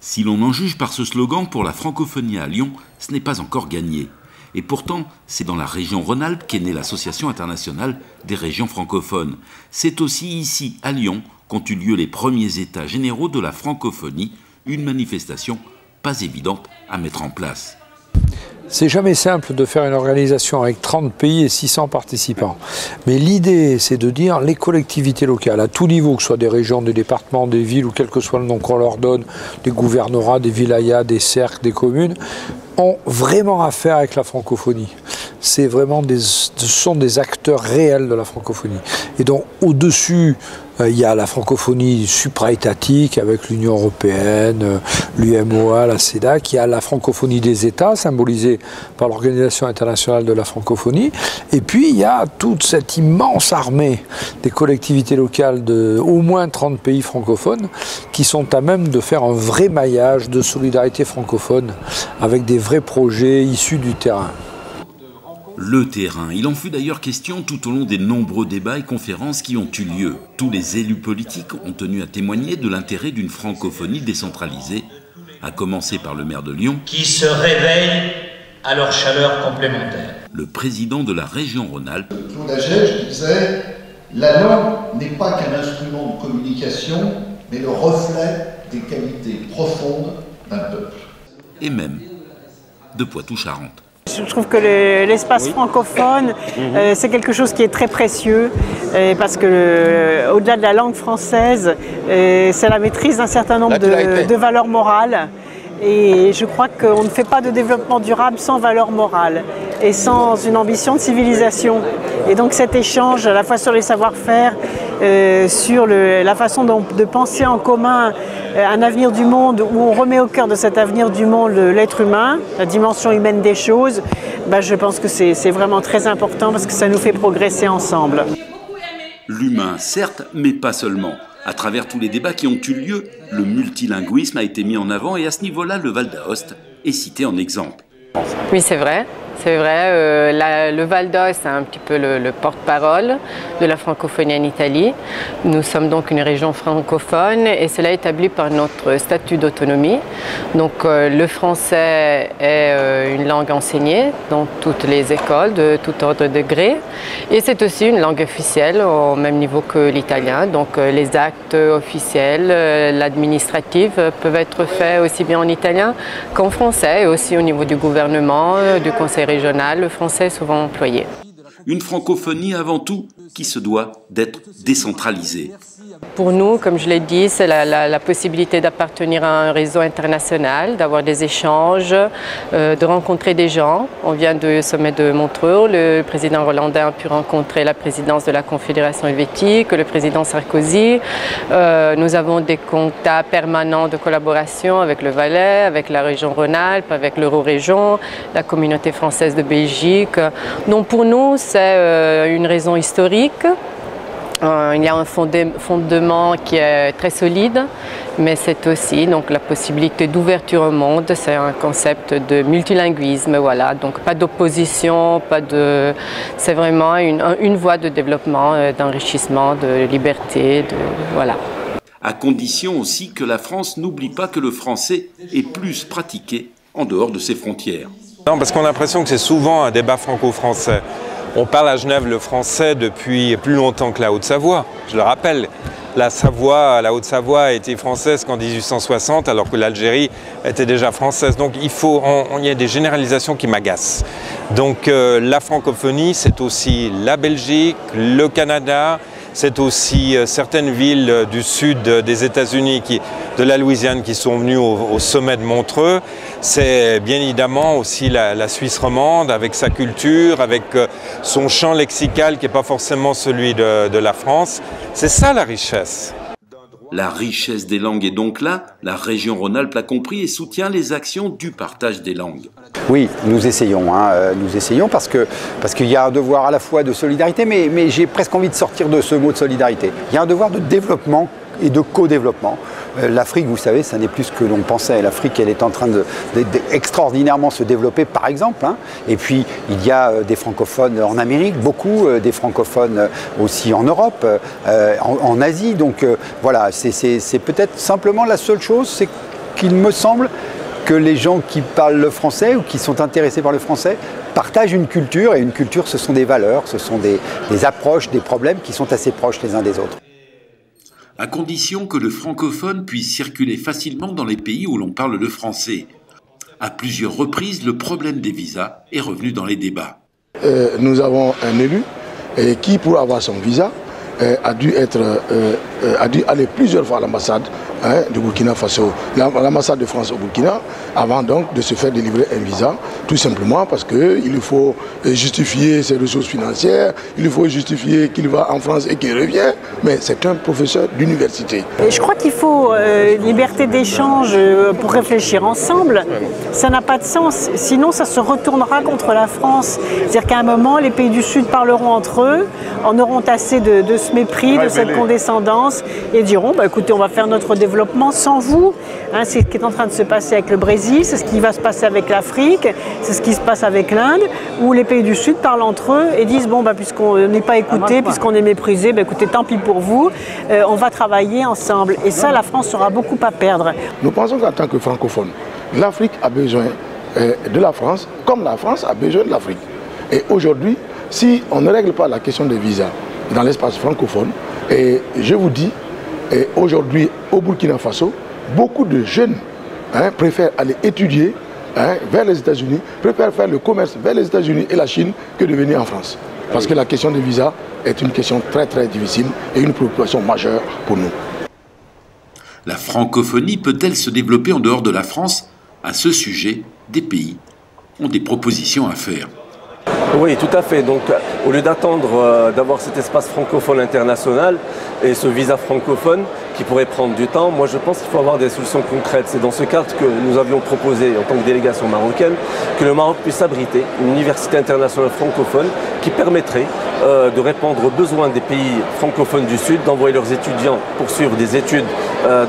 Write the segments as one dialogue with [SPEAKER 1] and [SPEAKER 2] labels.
[SPEAKER 1] Si l'on en juge par ce slogan, pour la francophonie à Lyon, ce n'est pas encore gagné. Et pourtant, c'est dans la région Rhône-Alpes qu'est née l'Association internationale des régions francophones. C'est aussi ici, à Lyon, qu'ont eu lieu les premiers états généraux de la francophonie, une manifestation pas évidente à mettre en place.
[SPEAKER 2] C'est jamais simple de faire une organisation avec 30 pays et 600 participants. Mais l'idée, c'est de dire les collectivités locales, à tout niveau, que ce soit des régions, des départements, des villes, ou quel que soit le nom qu'on leur donne, des gouvernorats, des wilayas, des cercles, des communes, ont vraiment affaire avec la francophonie. C'est vraiment ce sont des acteurs réels de la francophonie. Et donc, au-dessus, il y a la francophonie supra-étatique avec l'Union européenne, l'UMOA, la CEDAC. Il y a la francophonie des États, symbolisée par l'Organisation internationale de la francophonie. Et puis, il y a toute cette immense armée des collectivités locales de au moins 30 pays francophones qui sont à même de faire un vrai maillage de solidarité francophone avec des vrais projets issus du terrain.
[SPEAKER 1] Le terrain, il en fut d'ailleurs question tout au long des nombreux débats et conférences qui ont eu lieu. Tous les élus politiques ont tenu à témoigner de l'intérêt d'une francophonie décentralisée, à commencer par le maire de Lyon,
[SPEAKER 3] qui se réveillent à leur chaleur complémentaire.
[SPEAKER 1] Le président de la région Rhône-Alpes,
[SPEAKER 4] Claude Agege disait « La langue n'est pas qu'un instrument de communication, mais le reflet des qualités profondes d'un peuple. »
[SPEAKER 1] et même de Poitou-Charentes.
[SPEAKER 5] Je trouve que l'espace francophone, c'est quelque chose qui est très précieux parce que au-delà de la langue française, c'est la maîtrise d'un certain nombre de valeurs morales. Et je crois qu'on ne fait pas de développement durable sans valeurs morales et sans une ambition de civilisation. Et donc cet échange, à la fois sur les savoir-faire, sur la façon de penser en commun un avenir du monde où on remet au cœur de cet avenir du monde l'être humain, la dimension humaine des choses, je pense que c'est vraiment très important parce que ça nous fait progresser ensemble.
[SPEAKER 1] L'humain, certes, mais pas seulement. À travers tous les débats qui ont eu lieu, le multilinguisme a été mis en avant et à ce niveau-là, le Val d'Aoste est cité en exemple.
[SPEAKER 6] Oui, c'est vrai. C'est vrai, le Val d'Aoste est un petit peu le porte-parole de la francophonie en Italie. Nous sommes donc une région francophone et cela est établi par notre statut d'autonomie. Donc le français est une langue enseignée dans toutes les écoles de tout ordre de degré et c'est aussi une langue officielle au même niveau que l'italien. Donc les actes officiels, l'administratif peuvent être faits aussi bien en italien qu'en français et aussi au niveau du gouvernement, du conseil régional, le français est souvent employé.
[SPEAKER 1] Une francophonie avant tout qui se doit d'être décentralisée.
[SPEAKER 6] Pour nous, comme je l'ai dit, c'est la possibilité d'appartenir à un réseau international, d'avoir des échanges, de rencontrer des gens. On vient du sommet de Montreux, le président hollandais a pu rencontrer la présidence de la Confédération helvétique, le président Sarkozy. Nous avons des contacts permanents de collaboration avec le Valais, avec la région Rhône-Alpes, avec l'Eurorégion, la communauté française de Belgique. Donc pour nous, c'est une raison historique. Il y a un fondement qui est très solide, mais c'est aussi donc, la possibilité d'ouverture au monde. C'est un concept de multilinguisme, voilà. Donc pas d'opposition, c'est vraiment une voie de développement, d'enrichissement, de liberté, voilà.
[SPEAKER 1] À condition aussi que la France n'oublie pas que le français est plus pratiqué en dehors de ses frontières.
[SPEAKER 7] Non, parce qu'on a l'impression que c'est souvent un débat franco-français. On parle à Genève le français depuis plus longtemps que la Haute-Savoie. Je le rappelle, la Haute-Savoie a été française qu'en 1860, alors que l'Algérie était déjà française. Donc il y a des généralisations qui m'agacent. Donc la francophonie, c'est aussi la Belgique, le Canada, c'est aussi certaines villes du sud des États-Unis, de la Louisiane, qui sont venues au sommet de Montreux. C'est bien évidemment aussi la Suisse romande, avec sa culture, avec son champ lexical qui n'est pas forcément celui de la France. C'est ça la richesse.
[SPEAKER 1] La richesse des langues est donc là. La région Rhône-Alpes l'a compris et soutient les actions du partage des langues.
[SPEAKER 8] Oui, nous essayons parce qu'il y a un devoir à la fois de solidarité, mais j'ai presque envie de sortir de ce mot de solidarité. Il y a un devoir de développement et de co-développement. L'Afrique, vous savez, ça n'est plus ce que l'on pensait. L'Afrique, elle est en train d'extraordinairement se développer, par exemple. Et puis, il y a des francophones en Amérique, beaucoup, des francophones aussi en Europe, en Asie. Donc voilà, c'est peut-être simplement la seule chose, c'est qu'il me semble que les gens qui parlent le français ou qui sont intéressés par le français partagent une culture, et une culture, ce sont des valeurs, ce sont des approches, des problèmes qui sont assez proches les uns des autres.
[SPEAKER 1] À condition que le francophone puisse circuler facilement dans les pays où l'on parle le français. À plusieurs reprises, le problème des visas est revenu dans les débats.
[SPEAKER 9] Nous avons un élu qui, pour avoir son visa, a dû aller plusieurs fois à l'ambassade du Burkina Faso, l'ambassade de France au Burkina, avant donc de se faire délivrer un visa, tout simplement parce qu'il faut justifier ses ressources financières, il faut justifier qu'il va en France et qu'il revient, mais c'est un professeur d'université.
[SPEAKER 5] Je crois qu'il faut liberté d'échange pour réfléchir ensemble, ça n'a pas de sens, sinon ça se retournera contre la France. C'est-à-dire qu'à un moment, les pays du Sud parleront entre eux, en auront assez de ce mépris, de cette condescendance, et diront, bah, écoutez, on va faire notre développement sans vous. C'est ce qui est en train de se passer avec le Brésil, c'est ce qui va se passer avec l'Afrique, c'est ce qui se passe avec l'Inde, où les pays du Sud parlent entre eux et disent, bon, bah, puisqu'on n'est pas écouté, puisqu'on est méprisé, bah, écoutez, tant pis pour vous, on va travailler ensemble. Et ça, la France aura beaucoup à perdre.
[SPEAKER 9] Nous pensons qu'en tant que francophones, l'Afrique a besoin de la France, comme la France a besoin de l'Afrique. Et aujourd'hui, si on ne règle pas la question des visas dans l'espace francophone, et je vous dis, aujourd'hui au Burkina Faso, beaucoup de jeunes préfèrent aller étudier vers les États-Unis, préfèrent faire le commerce vers les États-Unis et la Chine que de venir en France. Parce que la question des visas est une question très très difficile et une préoccupation majeure pour nous.
[SPEAKER 1] La francophonie peut-elle se développer en dehors de la France? À ce sujet, des pays ont des propositions à faire.
[SPEAKER 10] Oui, tout à fait. Donc, au lieu d'attendre d'avoir cet espace francophone international et ce visa francophone qui pourrait prendre du temps, moi je pense qu'il faut avoir des solutions concrètes. C'est dans ce cadre que nous avions proposé en tant que délégation marocaine que le Maroc puisse abriter une université internationale francophone qui permettrait de répondre aux besoins des pays francophones du Sud, d'envoyer leurs étudiants poursuivre des études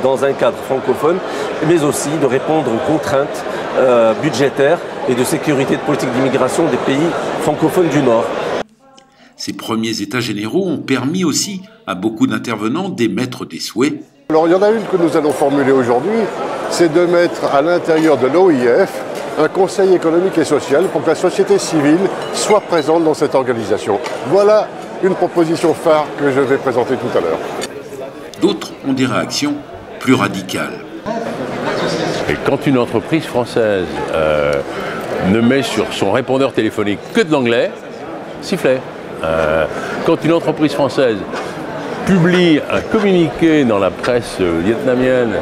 [SPEAKER 10] dans un cadre francophone, mais aussi de répondre aux contraintes budgétaires et de sécurité de politique d'immigration des pays francophones du Nord.
[SPEAKER 1] Ces premiers états généraux ont permis aussi à beaucoup d'intervenants d'émettre des souhaits.
[SPEAKER 11] Alors il y en a une que nous allons formuler aujourd'hui, c'est de mettre à l'intérieur de l'OIF un conseil économique et social pour que la société civile soit présente dans cette organisation. Voilà une proposition phare que je vais présenter tout à l'heure.
[SPEAKER 1] D'autres ont des réactions plus radicales.
[SPEAKER 12] Et quand une entreprise française ne met sur son répondeur téléphonique que de l'anglais, sifflet. Quand une entreprise française publie un communiqué dans la presse vietnamienne,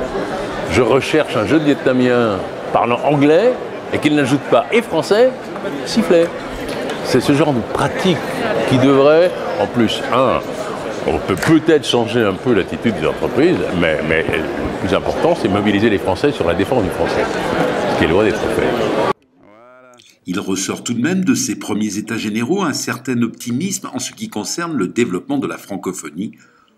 [SPEAKER 12] je recherche un jeune vietnamien parlant anglais, et qu'il n'ajoute pas et français, sifflet. C'est ce genre de pratique qui devrait, en plus, on peut peut-être changer un peu l'attitude des entreprises, mais le plus important, c'est mobiliser les Français sur la défense du français, ce qui est loin d'être fait.
[SPEAKER 1] Il ressort tout de même de ces premiers états généraux un certain optimisme en ce qui concerne le développement de la francophonie,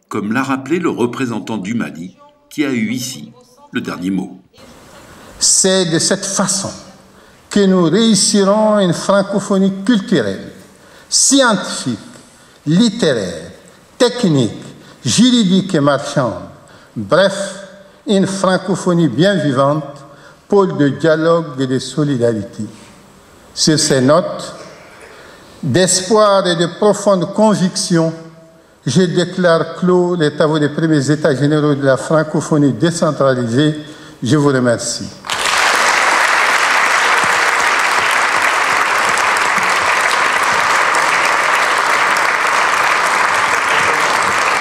[SPEAKER 1] comme l'a rappelé le représentant du Mali, qui a eu ici le dernier mot.
[SPEAKER 13] C'est de cette façon que nous réussirons une francophonie culturelle, scientifique, littéraire, technique, juridique et marchande. Bref, une francophonie bien vivante, pôle de dialogue et de solidarité. Sur ces notes d'espoir et de profonde conviction, je déclare clos les travaux des premiers états généraux de la francophonie décentralisée. Je vous remercie.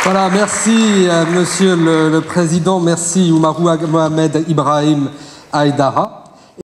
[SPEAKER 14] Voilà, merci Monsieur le Président, merci Oumarou Mohamed Ibrahim Aïdara.